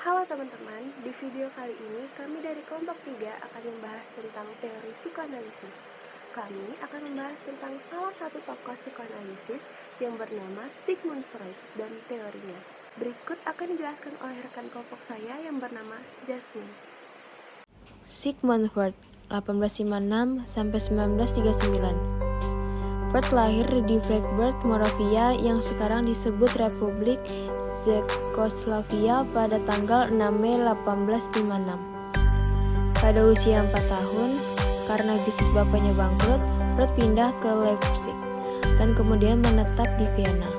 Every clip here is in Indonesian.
Halo teman-teman, di video kali ini kami dari kelompok 3 akan membahas tentang teori psikoanalisis. Kami akan membahas tentang salah satu tokoh psikoanalisis yang bernama Sigmund Freud dan teorinya. Berikut akan dijelaskan oleh rekan kelompok saya yang bernama Jasmine. Sigmund Freud, 1856 sampai 1939. Freud lahir di Freiburg, Moravia yang sekarang disebut Republik Czechoslovakia pada tanggal 6 Mei 1856. Pada usia 4 tahun, karena bisnis bapaknya bangkrut, Freud pindah ke Leipzig dan kemudian menetap di Vienna.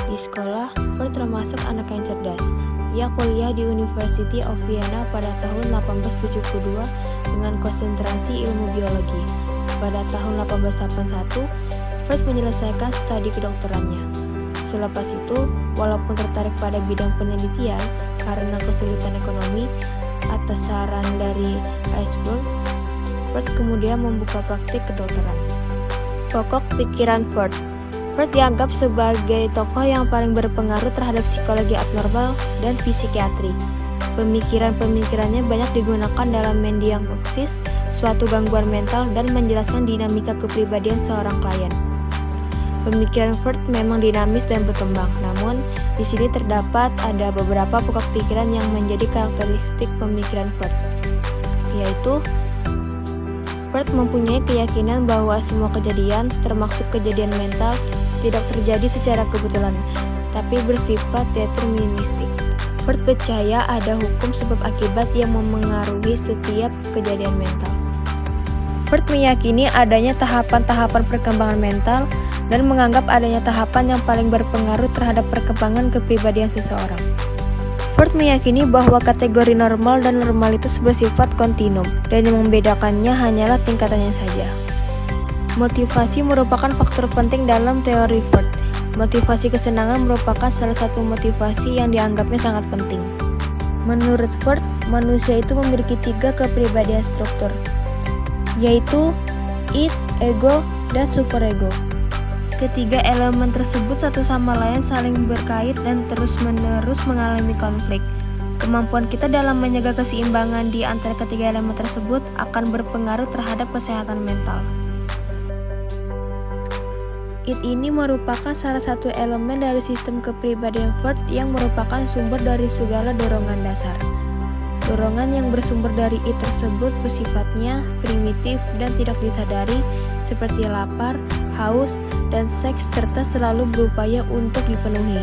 Di sekolah, Freud termasuk anak yang cerdas. Ia kuliah di University of Vienna pada tahun 1872 dengan konsentrasi ilmu biologi. Pada tahun 1881, Freud menyelesaikan studi kedokterannya. Selepas itu, walaupun tertarik pada bidang penelitian karena kesulitan ekonomi atas saran dari Iceberg, Freud kemudian membuka praktik kedokteran. Pokok pikiran Freud. Freud dianggap sebagai tokoh yang paling berpengaruh terhadap psikologi abnormal dan psikiatri. Pemikiran-pemikirannya banyak digunakan dalam mendiagnosis suatu gangguan mental dan menjelaskan dinamika kepribadian seorang klien. Pemikiran Freud memang dinamis dan berkembang, namun di sini terdapat ada beberapa pokok pikiran yang menjadi karakteristik pemikiran Freud, yaitu Freud mempunyai keyakinan bahwa semua kejadian, termasuk kejadian mental, tidak terjadi secara kebetulan, tapi bersifat deterministik. Freud percaya ada hukum sebab akibat yang memengaruhi setiap kejadian mental. Freud meyakini adanya tahapan-tahapan perkembangan mental dan menganggap adanya tahapan yang paling berpengaruh terhadap perkembangan kepribadian seseorang. Freud meyakini bahwa kategori normal dan normalitas bersifat kontinum dan yang membedakannya hanyalah tingkatannya saja. Motivasi merupakan faktor penting dalam teori Freud. Motivasi kesenangan merupakan salah satu motivasi yang dianggapnya sangat penting. Menurut Freud, manusia itu memiliki 3 kepribadian struktur, yaitu id, ego, dan superego. Ketiga elemen tersebut satu sama lain saling berkait dan terus-menerus mengalami konflik. Kemampuan kita dalam menjaga keseimbangan di antara ketiga elemen tersebut akan berpengaruh terhadap kesehatan mental. Id ini merupakan salah satu elemen dari sistem kepribadian Freud yang merupakan sumber dari segala dorongan dasar. Dorongan yang bersumber dari id tersebut bersifatnya primitif dan tidak disadari, seperti lapar, haus, dan seks serta selalu berupaya untuk dipenuhi.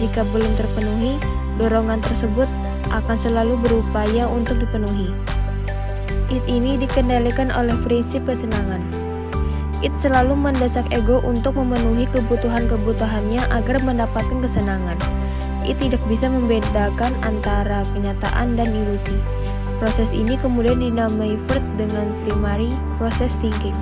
Jika belum terpenuhi, dorongan tersebut akan selalu berupaya untuk dipenuhi. Id ini dikendalikan oleh prinsip kesenangan. Id selalu mendesak ego untuk memenuhi kebutuhan-kebutuhannya agar mendapatkan kesenangan. Id tidak bisa membedakan antara kenyataan dan ilusi. Proses ini kemudian dinamai Freud dengan primary process thinking.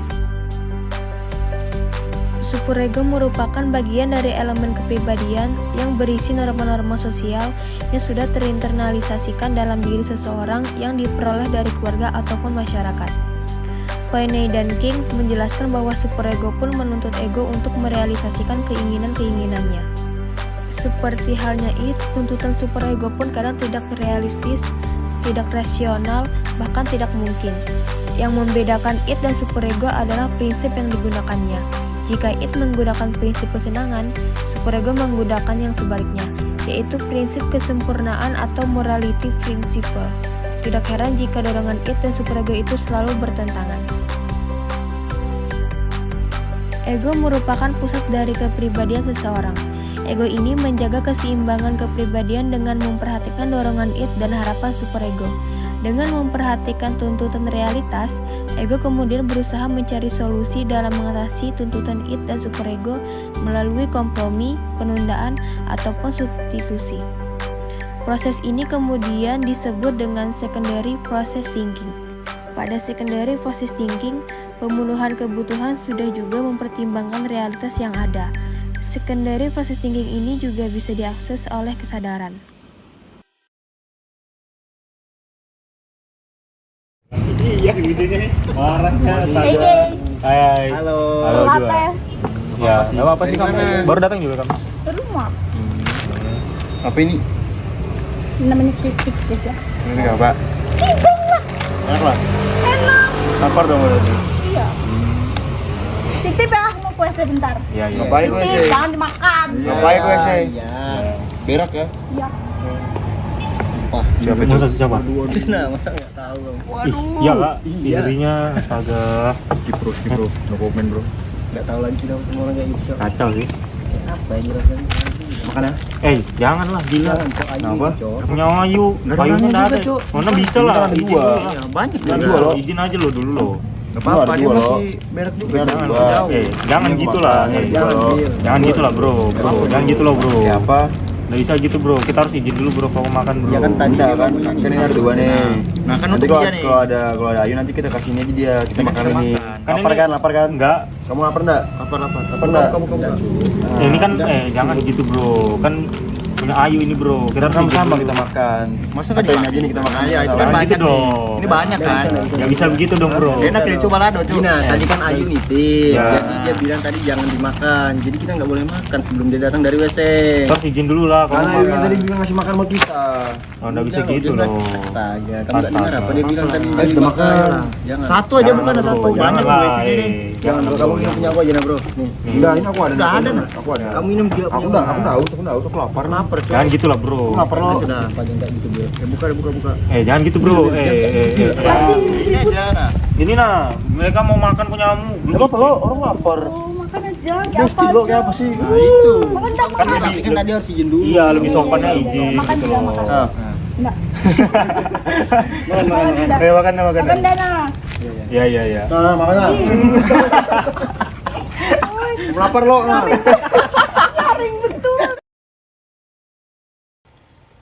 Superego merupakan bagian dari elemen kepribadian yang berisi norma-norma sosial yang sudah terinternalisasikan dalam diri seseorang yang diperoleh dari keluarga ataupun masyarakat. Poinet dan King menjelaskan bahwa superego pun menuntut ego untuk merealisasikan keinginan-keinginannya. Seperti halnya id, tuntutan superego pun kadang tidak realistis, tidak rasional, bahkan tidak mungkin. Yang membedakan id dan superego adalah prinsip yang digunakannya. Jika id menggunakan prinsip kesenangan, superego menggunakan yang sebaliknya, yaitu prinsip kesempurnaan atau morality principle. Tidak heran jika dorongan id dan superego itu selalu bertentangan. Ego merupakan pusat dari kepribadian seseorang. Ego ini menjaga keseimbangan kepribadian dengan memperhatikan dorongan id dan harapan superego. Dengan memperhatikan tuntutan realitas, ego kemudian berusaha mencari solusi dalam mengatasi tuntutan id dan superego melalui kompromi, penundaan, ataupun substitusi. Proses ini kemudian disebut dengan secondary process thinking. Pada secondary process thinking, pemenuhan kebutuhan sudah juga mempertimbangkan realitas yang ada. Secondary process thinking ini juga bisa diakses oleh kesadaran. Iya gitu nih. Marahnya Hey. Hai. Halo. Halo juga. Latte. Ya, enggak apa-apa sih Dari kamu. mana? Baru datang juga kamu. Rumah. Apa ini? namanya kritik guys ya. Ini enggak, Pak. Enak lah. Enak. Lapar dong berarti. Iya. Titip ya, aku mau ke WC bentar. Iya, iya. Ngapain gue Titip, sih? jangan dimakan. Ngapain gue sih? Iya. Berak ya? Iya. Siapa itu? Masa siapa? Tisna, masa nggak tahu bang? Ih, iya, Kak. Dirinya astaga. Skip bro, no comment bro. Nggak tahu lagi sih sama orang kayak gitu. Kacau sih. Apa yang jelasin? Makan ya? Janganlah gila. Kenapa? Punya Ayu. Nggak ada Ayunya juga, nggak ada. Cuk. Mana bisa Ini lah. kan ada Izin dua. dulu lah. Ya, banyak Udah, dua loh. izin aja lo dulu lo. Nggak apa-apa, Ada dia dua loh. masih berak juga. Jangan, Jangan jauh. Jangan Ini gitu makan, lah. ada dua Jangan, loh. jangan gitu lah bro. Jangan gitu loh bro. Ya apa? Nggak bisa gitu bro. Kita harus izin dulu bro kalau makan bro. Ya kan tadi Enggak kan, kan ini ada dua nih. Nah kan Nanti untuk kalau dia nih. kalau ada Ayu nanti kita kasih ini aja dia, kita Kita makan makan. ini. Kan Lapar ini- kan, lapar kan? Enggak. Kamu lapar enggak? Lapar. Lapar enggak? Kamu. Ini kan jangan gitu bro. Kan punya Ayu ini bro. Kita harus izin Sama-sama dulu. kita makan. Masa nggak Katain dimakan? aja nih kita makan. Nah, ya, itu kan Jangan banyak gitu nih. dong. Ini banyak kan? Nggak bisa begitu dong bro. Enak dia coba lado, Cuk. Nah, tadi kan Ayu nitip, Ya. jadi dia bilang tadi jangan dimakan. Jadi kita nggak boleh makan sebelum dia datang dari WC. Terus izin dulu lah kalau Karena Ayu makan. tadi bilang ngasih makan sama kita. Oh, nggak bisa Udah, gitu dia loh. nggak- Astaga, kamu nggak dengar apa dia bilang tadi? Ayo sudah makan. Jangan. Satu aja bukan ada satu. Jangan Banyak lah, gue sini nih. Jangan bro, kamu minum punya aku aja nah bro. Nih. Enggak, ini aku ada. Udah nih. ada, nah. Aku ada. Kamu minum dia. Aku udah haus, aku lapar. lapar Cuk. Jangan gitu lah bro. Aku lapar lo. Sudah. Apa aja nggak gitu bro? Ya buka. Jangan gitu bro. Ini aja nah. Ini nah, mereka mau makan punyamu. Belum apa lo? Orang lapar. Oh, makan aja. Kayak Gusti apa lo aja. kayak apa sih? Nah itu. Makan dah, Kan makan. lebih- Kan tadi harus izin dulu. Iya, lebih sopannya Iya, izin makan gitu juga, loh. makan. Nah, Enggak. Makan. Makan dah. Makan. Makan dah nah. Iya. nah makan lah. Lapar lo. Nyaring betul.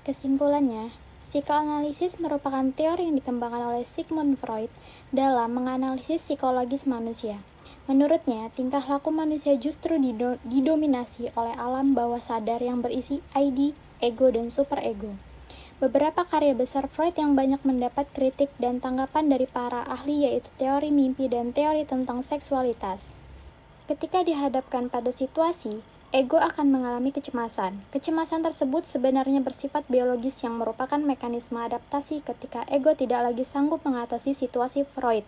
Kesimpulannya, psikoanalisis merupakan teori yang dikembangkan oleh Sigmund Freud dalam menganalisis psikologis manusia. Menurutnya, tingkah laku manusia justru didominasi oleh alam bawah sadar yang berisi ID, ego, dan superego. Beberapa karya besar Freud yang banyak mendapat kritik dan tanggapan dari para ahli yaitu teori mimpi dan teori tentang seksualitas. Ketika dihadapkan pada situasi, ego akan mengalami kecemasan. Kecemasan tersebut sebenarnya bersifat biologis yang merupakan mekanisme adaptasi ketika ego tidak lagi sanggup mengatasi situasi. Freud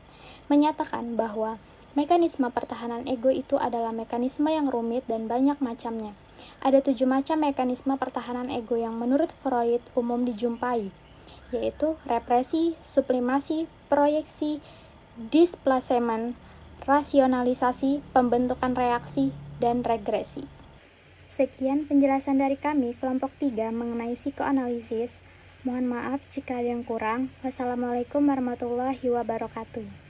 menyatakan bahwa mekanisme pertahanan ego itu adalah mekanisme yang rumit dan banyak macamnya. Ada 7 macam mekanisme pertahanan ego yang menurut Freud umum dijumpai, yaitu represi, sublimasi, proyeksi, displacement, rasionalisasi, pembentukan reaksi, dan regresi. Sekian penjelasan dari kami kelompok 3 mengenai psikoanalisis. Mohon maaf jika ada yang kurang. Wassalamualaikum warahmatullahi wabarakatuh.